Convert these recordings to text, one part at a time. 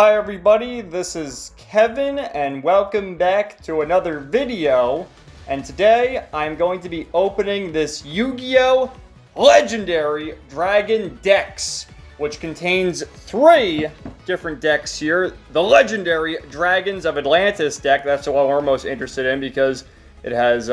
Hi everybody, this is Kevin and welcome back to another video. And today I'm going to be opening this Yu-Gi-Oh! Legendary Dragon Decks, which contains 3 different decks here. The Legendary Dragons of Atlantis deck, that's the one we're most interested in because it has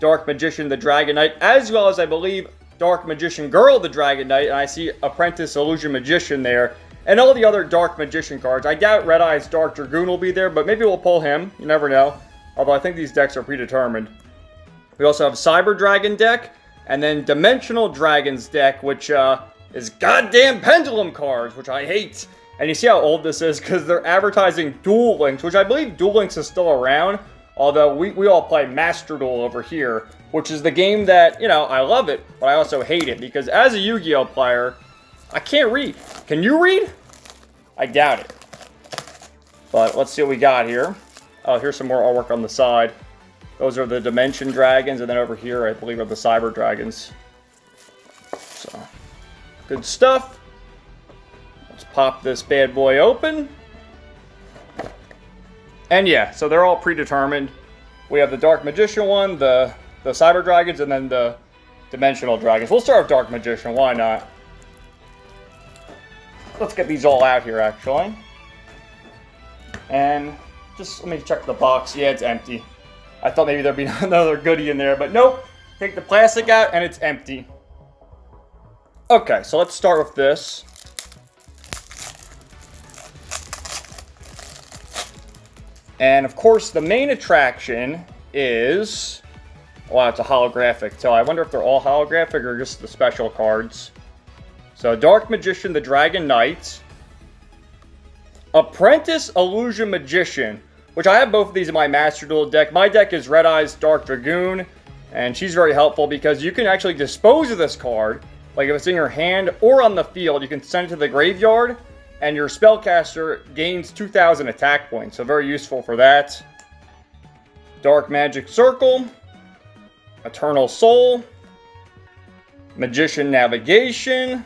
Dark Magician the Dragon Knight, as well as I believe Dark Magician Girl the Dragon Knight, and I see Apprentice Illusion Magician there. And all the other Dark Magician cards. I doubt Red Eye's Dark Dragoon will be there, but maybe we'll pull him. You never know. Although I think these decks are predetermined. We also have Cyber Dragon deck, and then Dimensional Dragons deck, which is goddamn Pendulum cards, which I hate. And you see how old this is, because they're advertising Duel Links, which I believe Duel Links is still around. Although we all play Master Duel over here, which is the game that, you know, I love it, but I also hate it. Because as a Yu-Gi-Oh player, I can't read. Can you read? I doubt it. But let's see what we got here. Oh, here's some more artwork on the side. Those are the Dimension Dragons, and then over here, I believe, are the Cyber Dragons. So, good stuff. Let's pop this bad boy open. And yeah, so they're all predetermined. We have the Dark Magician one, the Cyber Dragons, and then the Dimensional Dragons. We'll start with Dark Magician, why not? Let's get these all out here, actually. And just let me check the box. Yeah, it's empty. I thought maybe there'd be another goodie in there, but nope. Take the plastic out, and it's empty. Okay, so let's start with this. And, of course, the main attraction is... Wow, it's a holographic. So I wonder if they're all holographic or just the special cards. So, Dark Magician, the Dragon Knight. Apprentice Illusion Magician, which I have both of these in my Master Duel deck. My deck is Red Eye's Dark Dragoon, and she's very helpful because you can actually dispose of this card. Like if it's in your hand or on the field, you can send it to the graveyard, and your spellcaster gains 2,000 attack points. So, very useful for that. Dark Magic Circle. Eternal Soul. Magician Navigation.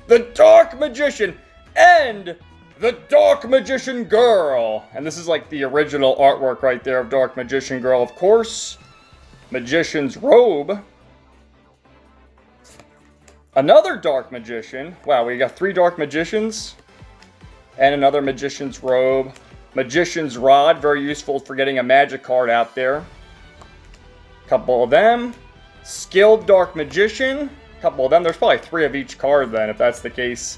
The Dark Magician, and the Dark Magician Girl. And this is like the original artwork right there of Dark Magician Girl, of course. Magician's Robe. Another Dark Magician. Wow, we got 3 Dark Magicians. And another Magician's Robe. Magician's Rod, very useful for getting a magic card out there. Couple of them. Skilled Dark Magician. Couple of them. There's probably 3 of each card then, if that's the case.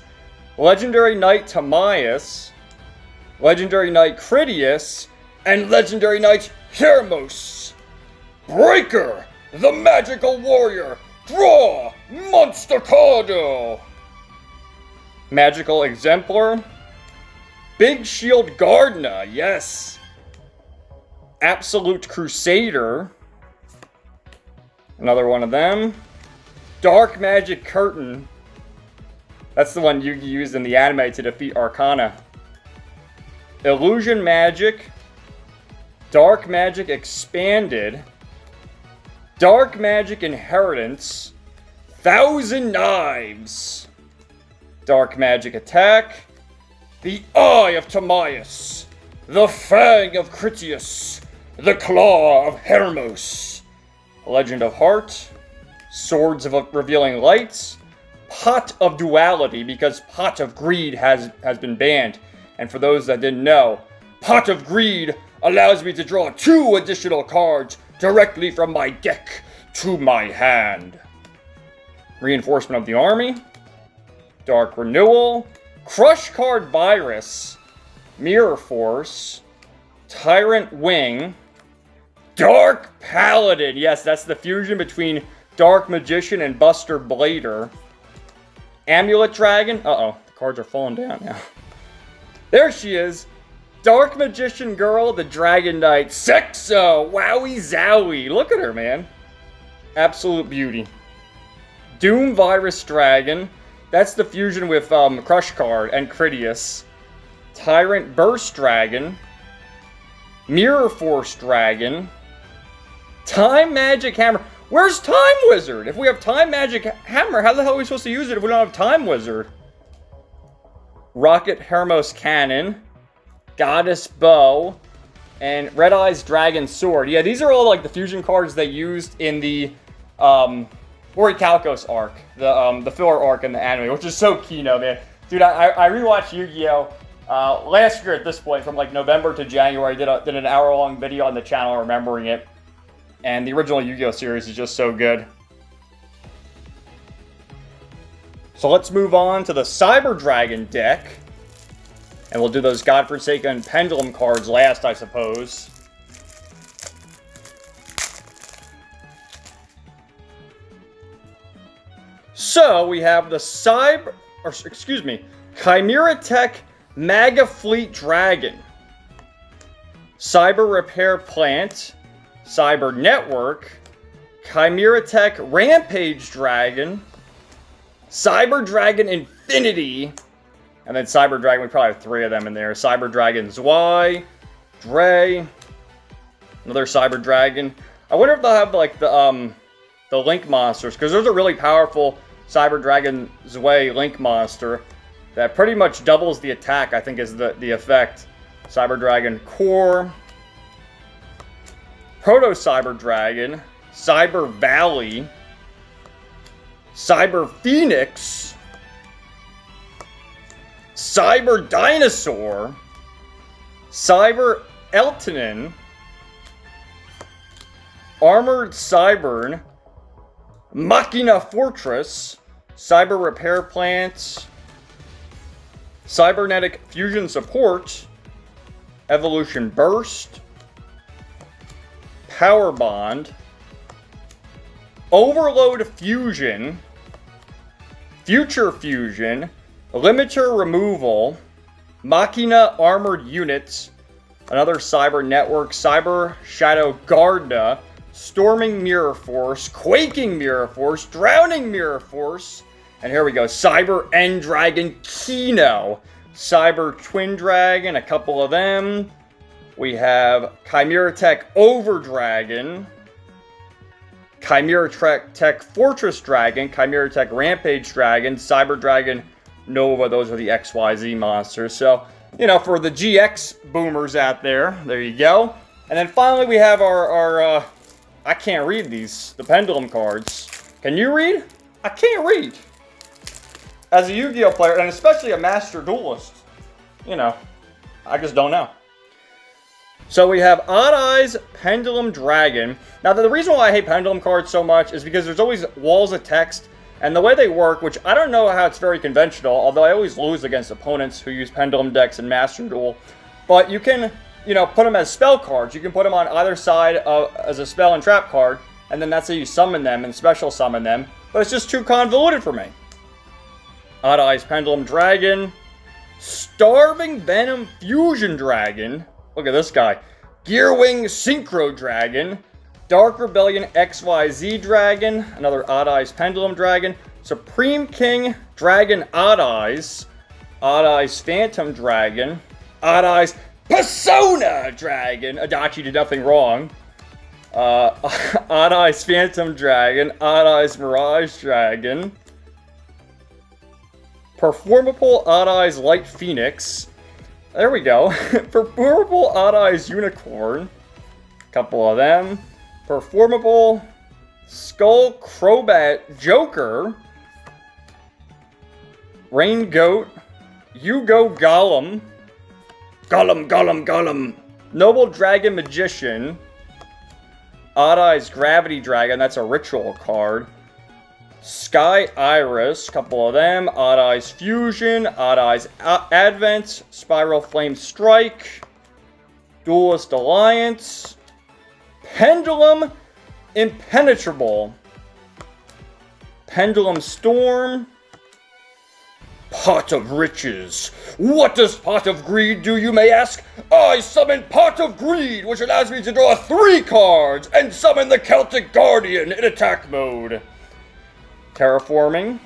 Legendary Knight Timaeus, Legendary Knight Critias, and Legendary Knight Hermos. Breaker, the Magical Warrior. Draw, Monster Cardo. Magical Exemplar. Big Shield Gardener, yes. Absolute Crusader. Another one of them. Dark Magic Curtain. That's the one Yugi used in the anime to defeat Arcana. Illusion Magic. Dark Magic Expanded. Dark Magic Inheritance. 1,000 Knives. Dark Magic Attack. The Eye of Timaeus. The Fang of Critias. The Claw of Hermos. Legend of Heart. Swords of Revealing Lights. Pot of Duality, because Pot of Greed has been banned. And for those that didn't know, Pot of Greed allows me to draw 2 additional cards directly from my deck to my hand. Reinforcement of the Army. Dark Renewal. Crush Card Virus. Mirror Force. Tyrant Wing. Dark Paladin. Yes, that's the fusion between Dark Magician and Buster Blader. Amulet Dragon. Uh-oh, the cards are falling down now. There she is. Dark Magician Girl, the Dragon Knight. Sexo. Wowie zowie. Look at her, man. Absolute beauty. Doom Virus Dragon. That's the fusion with Crush Card and Critias. Tyrant Burst Dragon. Mirror Force Dragon. Time Magic Hammer. Where's Time Wizard? If we have Time Magic Hammer, how the hell are we supposed to use it if we don't have Time Wizard? Rocket Hermos Cannon, Goddess Bow, and Red Eyes Dragon Sword. Yeah, these are all like the fusion cards they used in the Orichalcos arc, the filler arc in the anime, which is so Kino, man. Dude, I rewatched Yu-Gi-Oh! Last year at this point, from like November to January. Did an hour-long video on the channel remembering it. And the original Yu-Gi-Oh! Series is just so good. So let's move on to the Cyber Dragon deck. And we'll do those godforsaken pendulum cards last, I suppose. So we have the Chimera Tech Mega Fleet Dragon, Cyber Repair Plant, Cyber Network, Chimera Tech Rampage Dragon, Cyber Dragon Infinity, and then Cyber Dragon, we probably have 3 of them in there. Cyber Dragon Zwei, Dre, another Cyber Dragon. I wonder if they'll have like the Link monsters, because there's a really powerful Cyber Dragon Zwei Link monster that pretty much doubles the attack, I think is the effect. Cyber Dragon Core, Proto Cyber Dragon, Cyber Valley, Cyber Phoenix, Cyber Dinosaur, Cyber Eltonin, Armored Cybern, Machina Fortress, Cyber Repair Plant, Cybernetic Fusion Support, Evolution Burst, Power Bond, Overload Fusion, Future Fusion, Limiter Removal, Machina Armored Units, another Cyber Network, Cyber Shadow Gardna, Storming Mirror Force, Quaking Mirror Force, Drowning Mirror Force, and here we go, Cyber End Dragon Kino, Cyber Twin Dragon, a couple of them. We have Chimera Tech Over Dragon, Chimera Tech Fortress Dragon, Chimera Tech Rampage Dragon, Cyber Dragon Nova. Those are the XYZ monsters. So, you know, for the GX boomers out there, there you go. And then finally we have our I can't read these, the pendulum cards. Can you read? I can't read. As a Yu-Gi-Oh player, and especially a master duelist, you know, I just don't know. So we have Odd Eyes Pendulum Dragon. Now, the reason why I hate pendulum cards so much is because there's always walls of text, and the way they work, which I don't know how it's very conventional, although I always lose against opponents who use pendulum decks in Master Duel, but you can, you know, put them as spell cards. You can put them on either side as a spell and trap card, and then that's how you summon them and special summon them, but it's just too convoluted for me. Odd Eyes Pendulum Dragon, Starving Venom Fusion Dragon, look at this guy, Gearwing Synchro Dragon, Dark Rebellion XYZ Dragon, another Odd Eyes Pendulum Dragon, Supreme King Dragon Odd Eyes Phantom Dragon, Odd Eyes Persona Dragon, Adachi did nothing wrong, Odd Eyes Phantom Dragon, Odd Eyes Mirage Dragon, Performable Odd Eyes Light Phoenix, there we go, Performable Odd Eyes Unicorn, couple of them, Performable Skull Crobat Joker, Rain Goat, YuGiOh Golem, Noble Dragon Magician, Odd Eyes Gravity Dragon, that's a ritual card, Sky Iris, couple of them, Odd Eyes Fusion, Odd Eyes Advent, Spiral Flame Strike, Duelist Alliance, Pendulum Impenetrable, Pendulum Storm, Pot of Riches. What does Pot of Greed do, you may ask? I summon Pot of Greed, which allows me to draw 3 cards and summon the Celtic Guardian in attack mode. Terraforming,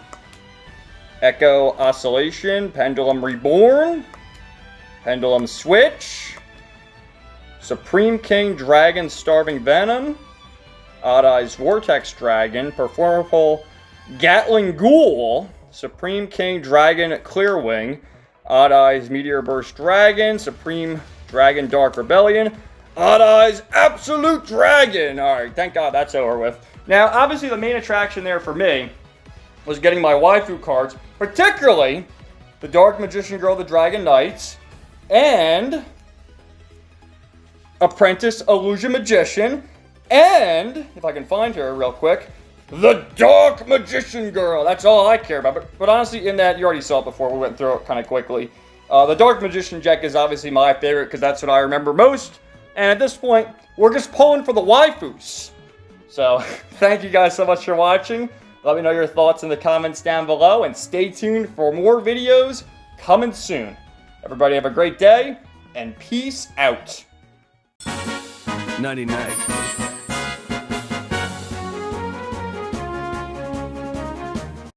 Echo Oscillation, Pendulum Reborn, Pendulum Switch, Supreme King Dragon Starving Venom, Odd Eyes Vortex Dragon, Performable Gatling Ghoul, Supreme King Dragon Clearwing, Odd Eyes Meteor Burst Dragon, Supreme Dragon Dark Rebellion, Odd Eyes Absolute Dragon. Alright, thank God that's over with. Now, obviously the main attraction there for me was getting my waifu cards, particularly the Dark Magician Girl, the Dragon Knights, and Apprentice Illusion Magician, and, if I can find her real quick, the Dark Magician Girl. That's all I care about. But honestly, in that, you already saw it before. We went through it kind of quickly. The Dark Magician deck is obviously my favorite because that's what I remember most. And at this point, we're just pulling for the waifus. So, thank you guys so much for watching. Let me know your thoughts in the comments down below. And stay tuned for more videos coming soon. Everybody have a great day, and peace out. 99.